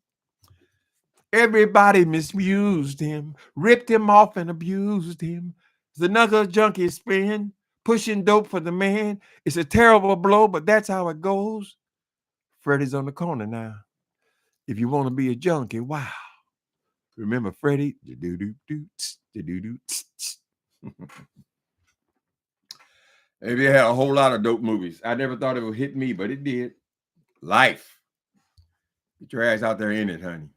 Everybody misused him, ripped him off and abused him. The another junkie spin, pushing dope for the man. It's a terrible blow, but that's how it goes. Freddy's on the corner now. If you want to be a junkie, wow. Remember Freddy? Maybe they had a whole lot of dope movies. I never thought it would hit me, but it did. Life. Get your ass out there in it, honey.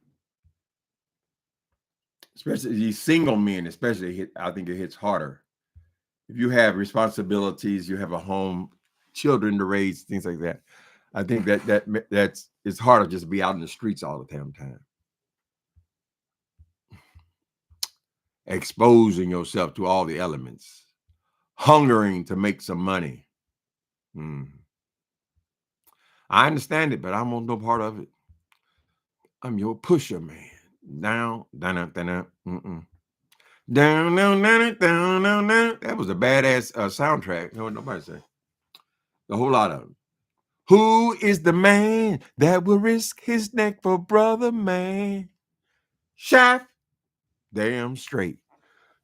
Especially these single men, especially, I think it hits harder. If you have responsibilities, you have a home, children to raise, things like that. I think that's it's harder just to be out in the streets all the damn time. Exposing yourself to all the elements, hungering to make some money. I understand it, but I want no part of it. I'm your pusher, man. Down. That was a badass soundtrack. No, nobody say. A whole lot of them. Who is the man that will risk his neck for brother man? Shaft. Damn straight.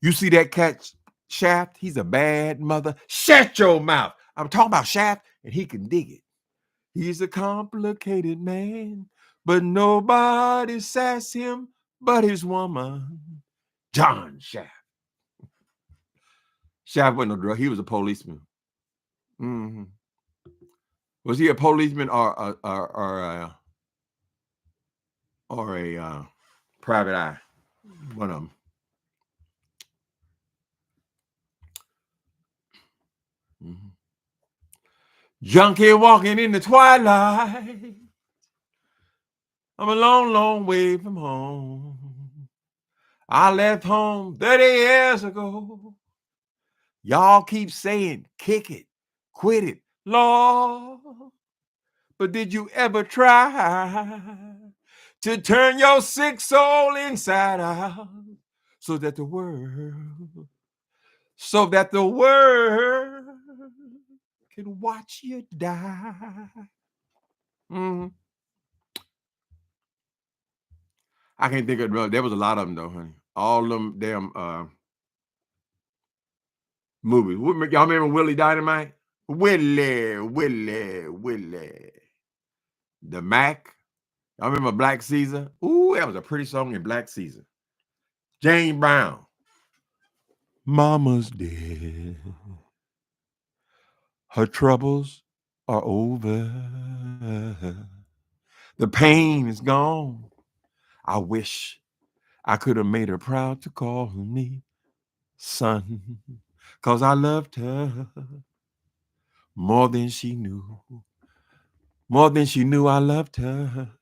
You see that cat Shaft? He's a bad mother. Shut your mouth. I'm talking about Shaft, and he can dig it. He's a complicated man, but nobody sass him but his woman. John Shaft. Shaft wasn't no drug. He was a policeman. Was he a policeman or a private eye? One of them. Junkie walking in the twilight. I'm a long, long way from home. I left home 30 years ago. Y'all keep saying, kick it, quit it, Lord. But did you ever try to turn your sick soul inside out so that the world can watch you die? I can't think of drugs. There was a lot of them though, honey. All them damn movies. Y'all remember Willie Dynamite? Willie. The Mac. Y'all remember Black Caesar? Ooh, that was a pretty song in Black Caesar. Jane Brown. Mama's dead. Her troubles are over. The pain is gone. I wish I could have made her proud to call me son, 'cause I loved her more than she knew. More than she knew I loved her.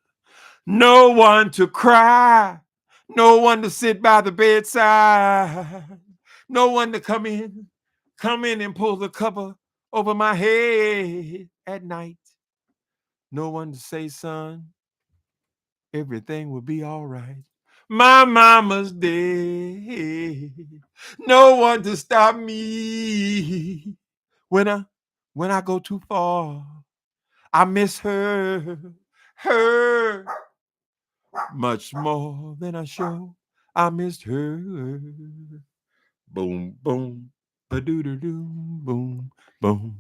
No one to cry. No one to sit by the bedside. No one to come in and pull the cover over my head at night. No one to say, son, everything will be all right. My mama's dead. No one to stop me when I go too far. I miss her much more than I show. I missed her. Boom, boom, ba-doo-doo-doo, boom, boom.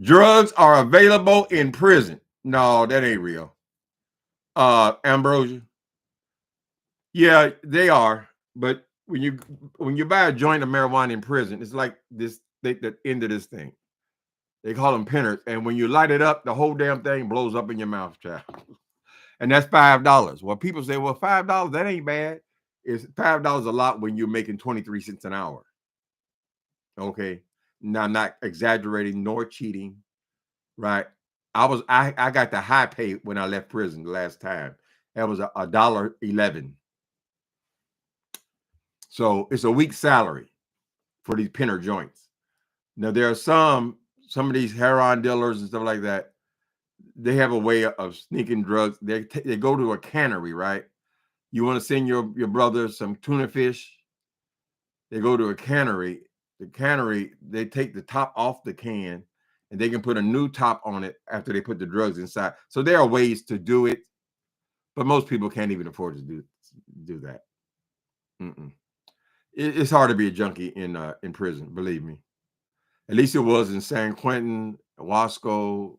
Drugs are available in prison. No, that ain't real. Ambrosia. Yeah, they are. But when you buy a joint of marijuana in prison, it's like the end of this thing. They call them penners, and when you light it up, the whole damn thing blows up in your mouth, child. And that's $5. Well, people say, well, $5, that ain't bad. It's $5 a lot when you're making 23 cents an hour. Okay. Now, I'm not exaggerating nor cheating, right? I got the high pay when I left prison the last time. That was $1.11. So it's a week's salary for these pinner joints. Now there are some of these heroin dealers and stuff like that. They have a way of sneaking drugs. They go to a cannery, right? You want to send your brother some tuna fish? They go to a cannery. The cannery, they take the top off the can and they can put a new top on it after they put the drugs inside. So there are ways to do it, but most people can't even afford to do that. It's hard to be a junkie in prison, believe me. At least it was in San Quentin, Wasco.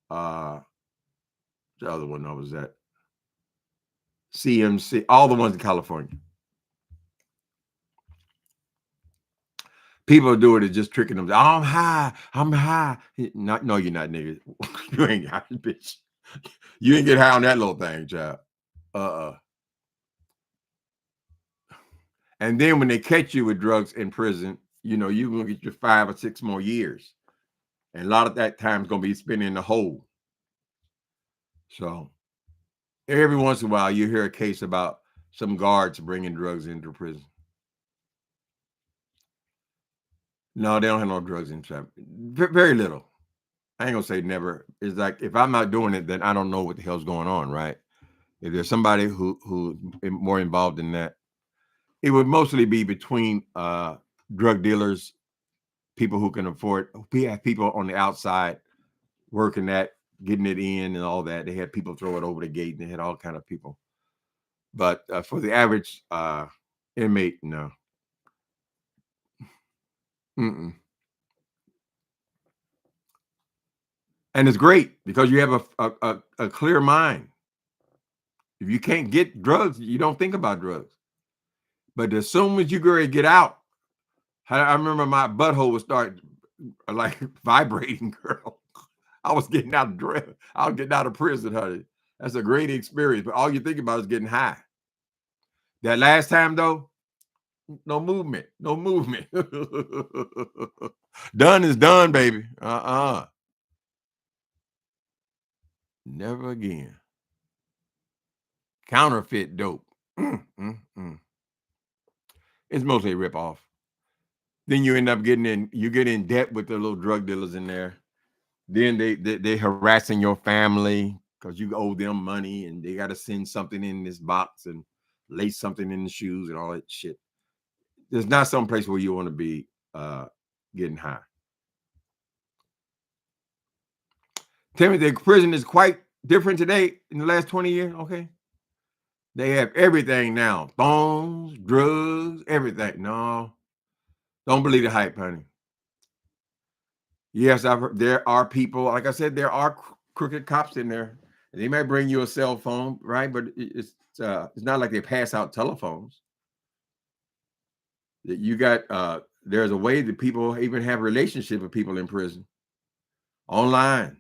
The other one I was at, CMC, all the ones in California. People do it, just tricking them. Oh, I'm high. I'm high. No, you're not, nigga. You ain't high, bitch. You ain't get high on that little thing, child. And then when they catch you with drugs in prison, you're gonna get your 5 or 6 more years. And a lot of that time is gonna be spent in the hole. So every once in a while, you hear a case about some guards bringing drugs into prison. No, they don't have no drugs in traffic. Very little. I ain't gonna say never. It's like if I'm not doing it, then I don't know what the hell's going on, right? If there's somebody who more involved in that, it would mostly be between drug dealers, people who can afford. We have people on the outside working that, getting it in, and all that. They had people throw it over the gate, and they had all kind of people. But for the average inmate, no. Mm-mm. And it's great because you have a clear mind. If you can't get drugs, you don't think about drugs. But as soon as you go and get out, I remember my butthole would start like vibrating, girl. I was getting out of prison, honey. That's a great experience. But all you think about is getting high. That last time though, no movement. Done is done, baby. Never again. Counterfeit dope. It's mostly a ripoff. Then you end up get in debt with the little drug dealers in there. Then they harassing your family because you owe them money and they got to send something in this box and lace something in the shoes and all that shit. There's not some place where you want to be getting high. Timothy, the prison is quite different today in the last 20 years. Okay. They have everything now. Phones, drugs, everything. No, don't believe the hype, honey. Yes, I've heard there are people, like I said, there are crooked cops in there. They might bring you a cell phone, right? But it's not like they pass out telephones. You got there's a way that people even have relationship with people in prison online.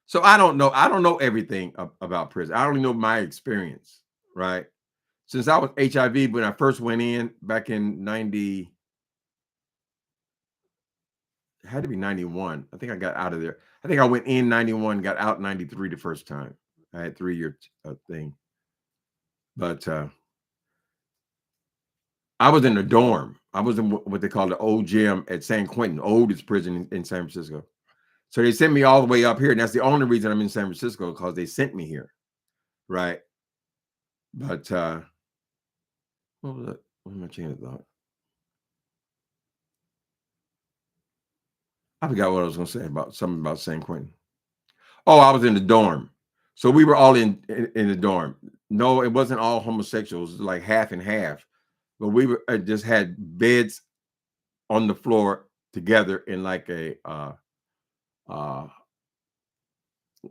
So I don't know everything about prison. I only know my experience, right? Since I was HIV when I first went in back in 90, it had to be 91. I think I got out of there. I think I went in 91, got out 93 the first time. I had 3-year thing. But I was in the dorm. I was in what they call the old gym at San Quentin, oldest prison in San Francisco. So they sent me all the way up here. And that's the only reason I'm in San Francisco, because they sent me here. Right. But what was that? What am I changing thought? I forgot what I was going to say about something about San Quentin. Oh, I was in the dorm. So we were all in the dorm. No, it wasn't all homosexuals. It was like half and half. But we were just had beds on the floor together in like a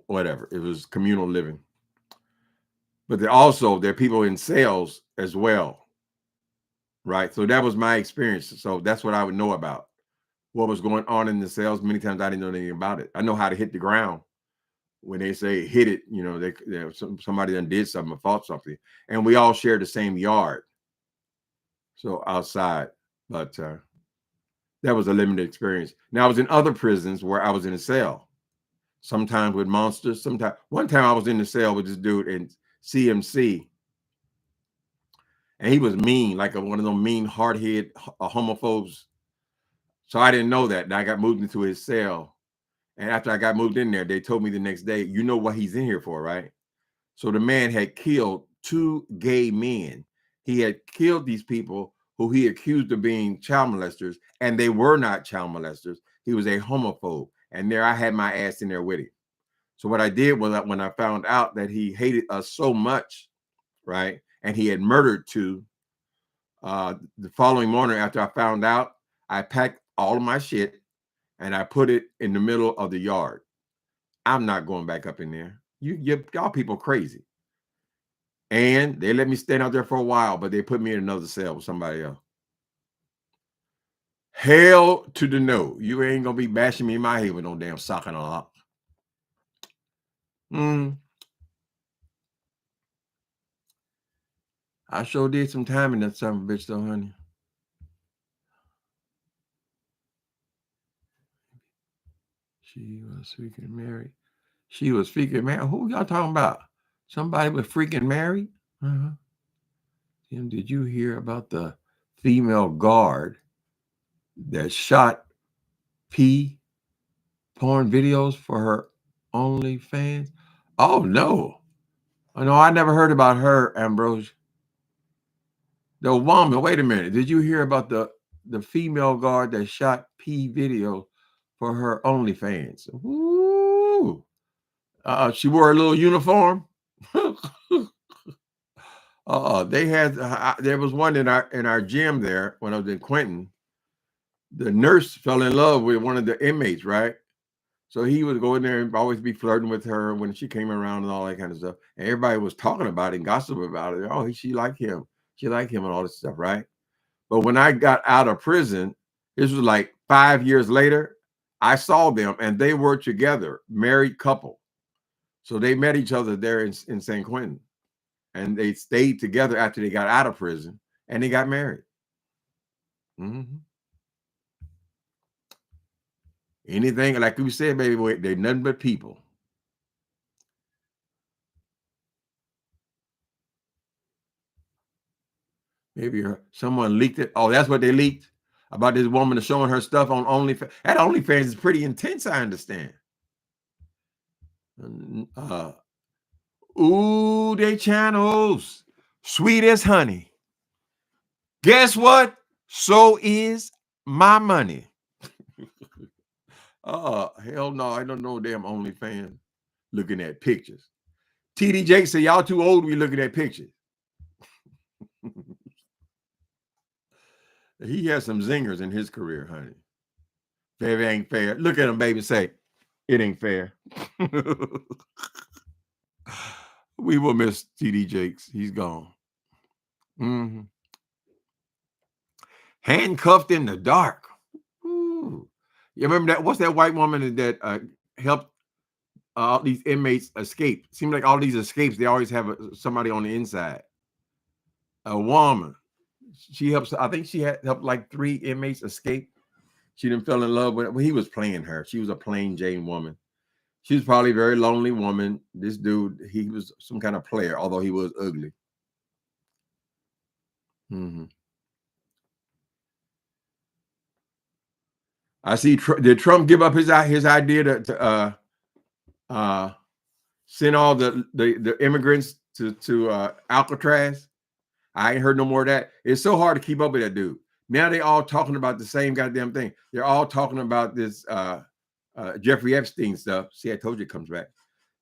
whatever. It was communal living. But there are people in sales as well, right? So that was my experience. So that's what I would know about what was going on in the sales. Many times I didn't know anything about it. I know how to hit the ground. When they say hit it, somebody done did something or fought something, and we all share the same yard. So outside, but that was a limited experience. Now I was in other prisons where I was in a cell, sometimes with monsters. One time I was in the cell with this dude in CMC, and he was mean, like one of those mean, hard-headed homophobes. So I didn't know that. And I got moved into his cell. And after I got moved in there, they told me the next day, you know what he's in here for, right? So the man had killed 2 gay men. He had killed these people who he accused of being child molesters, and they were not child molesters. He was a homophobe. And there I had my ass in there with him. So what I did was when I found out that he hated us so much, right, and he had murdered 2, the following morning after I found out, I packed all of my shit and I put it in the middle of the yard. I'm not going back up in there. Y'all people crazy. And they let me stand out there for a while, but they put me in another cell with somebody else. Hell to the no. You ain't gonna be bashing me in my head with no damn sock and a lock. I sure did some time in that son of a bitch though, honey. She was freaking married. She was freaking married. Who y'all talking about? Somebody was freaking married? Tim, did you hear about the female guard that shot P porn videos for her OnlyFans? Oh no. Oh, no, I never heard about her, Ambrose. The woman, wait a minute. Did you hear about the female guard that shot P video for her OnlyFans? Woo! She wore a little uniform. They had there was one in our gym there when I was in Quentin. The nurse fell in love with one of the inmates, right? So he would go in there and always be flirting with her when she came around and all that kind of stuff. And everybody was talking about it and gossip about it. Oh, she liked him. She liked him and all this stuff, right? But when I got out of prison, this was like 5 years later, I saw them and they were together, married couple. So they met each other there in San Quentin. And they stayed together after they got out of prison and they got married. Anything, like we said, baby, they're nothing but people. Maybe someone leaked it. Oh, that's what they leaked about this woman showing her stuff on OnlyFans. That OnlyFans is pretty intense, I understand. Ooh, they channels. Sweet as honey. Guess what? So is my money. Hell no, I don't know damn OnlyFans looking at pictures. TD said, y'all too old to be looking at pictures. He has some zingers in his career, honey. Baby, ain't fair. Look at him, baby, say, it ain't fair. We will miss TD Jakes. He's gone. Handcuffed in the dark. Ooh. You remember that? What's that white woman that helped all these inmates escape? Seems like all these escapes, they always have somebody on the inside. A woman. She helps. I think she had helped like 3 inmates escape. She didn't fell in love with it. Well, he was playing her. She was a plain Jane woman. She was probably a very lonely woman. This dude, he was some kind of player, although he was ugly. I see. Did Trump give up his idea to send all the immigrants to Alcatraz? I ain't heard no more of that. It's so hard to keep up with that dude. Now they all talking about the same goddamn thing. They're all talking about this Jeffrey Epstein stuff. See, I told you it comes back.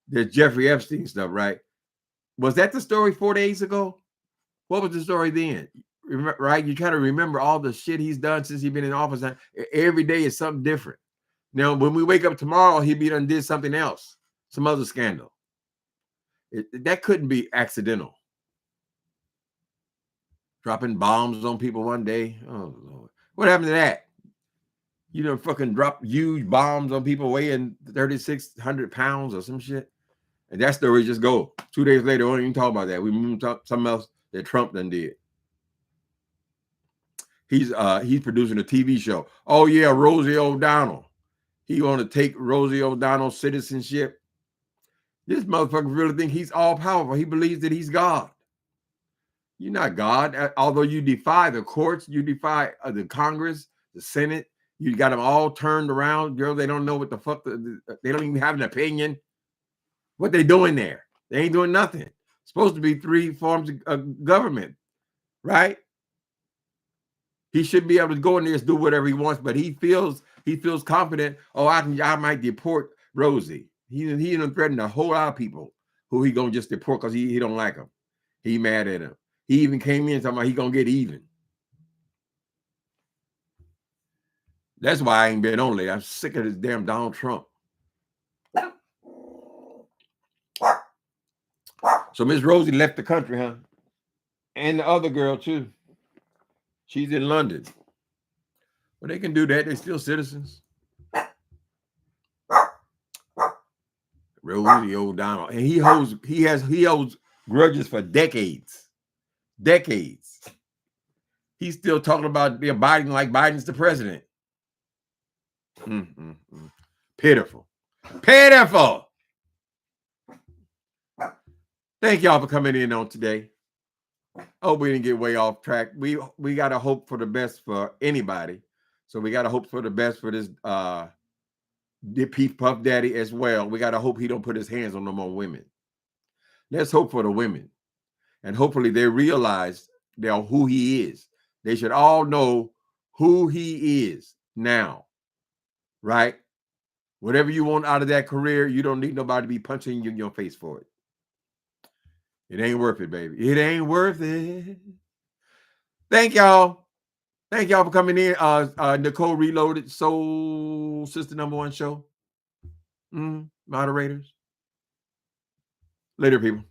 There's Jeffrey Epstein stuff, right? Was that the story 4 days ago? What was the story then? Right? You kind of remember all the shit he's done since he's been in office. Every day is something different. Now, when we wake up tomorrow, he be done did something else, some other scandal. That couldn't be accidental. Dropping bombs on people one day. Oh, Lord. What happened to that? You done fucking drop huge bombs on people weighing 3,600 pounds or some shit. And that story just go. 2 days later, we don't even talk about that. We move to something else that Trump done did. He's producing a TV show. Oh, yeah, Rosie O'Donnell. He want to take Rosie O'Donnell's citizenship. This motherfucker really think he's all powerful. He believes that he's God. You're not God. Although you defy the courts, you defy the Congress, the Senate. You got them all turned around. Girl, they don't know what the fuck. They don't even have an opinion. What they doing there? They ain't doing nothing. Supposed to be 3 forms of government, right? He should be able to go in there and do whatever he wants, but he feels confident. Oh, I might deport Rosie. He done threatened a whole lot of people who he gonna just deport because he don't like him. He mad at him. He even came in talking about he gonna get even. That's why I ain't been on there. I'm sick of this damn Donald Trump. So Miss Rosie left the country, huh? And the other girl too. She's in London. Well, they can do that. They're still citizens. Rosie O'Donnell. And he holds grudges for decades. Decades. He's still talking about Biden like Biden's the president. Pitiful. Pitiful. Thank y'all for coming in on today. Oh, we didn't get way off track. We got to hope for the best for anybody. So we got to hope for the best for this Puff Daddy as well. We got to hope he don't put his hands on no more women. Let's hope for the women. And hopefully they realize who he is. They should all know who he is now. Right? Whatever you want out of that career, you don't need nobody to be punching you in your face for it. It ain't worth it, baby. It ain't worth it. Thank y'all. Thank y'all for coming in. Nicole Reloaded, Soul Sister #1 show. Moderators. Later, people.